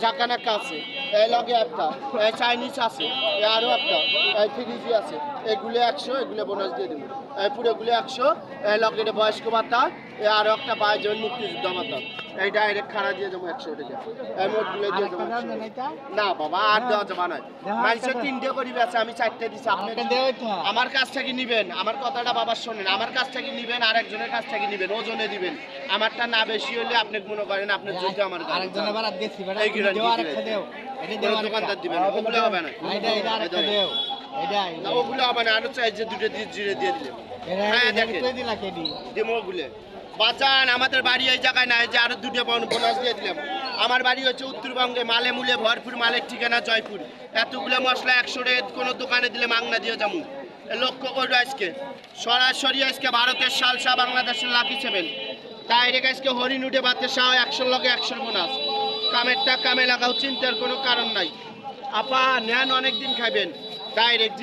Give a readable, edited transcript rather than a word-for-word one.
ঝাঁকানাক্কা আছে, এই লগে একটা, চাইনিজ আছে, আরও একটা, ফ্রিজি আছে। এগুলো 100, এগুলো বোনাস দিয়ে দেবো। পুরোগুলো 100, লগে এটা বয়স্ক ভাতা, আরও একটা পায় যেমন মুক্তিযুদ্ধ ভাতা। এই ডাইরেক্ট খাড়া দিয়ে দেবো 100 টাকা। এই মোটগুলো দিয়ে দেবো 100। না বাবা, আর দেওয়া যাবে না। মানুষের 3টে করিবে আছে, আমি 4টে দিচ্ছি। আপনি আমার কাছ থেকে নিবেন, আমার কথাটা বাবার শোনেন, আমার কাছ থেকে নিবেন, আরেকজনের কাছ থেকে নিবেন, ওজনে দিবেন। আমারটা না বেশি হলে আপনি মনে করেন আপনার যদি আমার দোকানদার দিবেন, ওগুলো হবে না, ওগুলো হবে না। আরো চাই যে 2টা জিরে দিয়ে দিলেন। হ্যাঁ দেখেন দেবো ওগুলো। বাজান আমাদের বাড়ি এই জায়গায় নাই যে আরো 2টা বোনাস দিয়ে দিলাম। আমার বাড়ি হচ্ছে উত্তরবঙ্গে, মালে মুলে ভরপুর, মালের ঠিকানা জয়পুর। এতগুলো মশলা 100 টাকা কোনো দোকানে দিলে মাংনা দিয়ে যাবো। লক্ষ্য করবো আজকে সরাসরি আজকে ভারতের সালসা, বাংলাদেশের লাকি 7 ডাইরেক্ট আজকে হরিণ উঠে বাতের শাহ 100 লগে 100 বোনাস। কামেরটা কামে লাগাও, চিন্তার কোনো কারণ নাই। আপা নেন, অনেকদিন খাইবেন ডাইরেক্ট।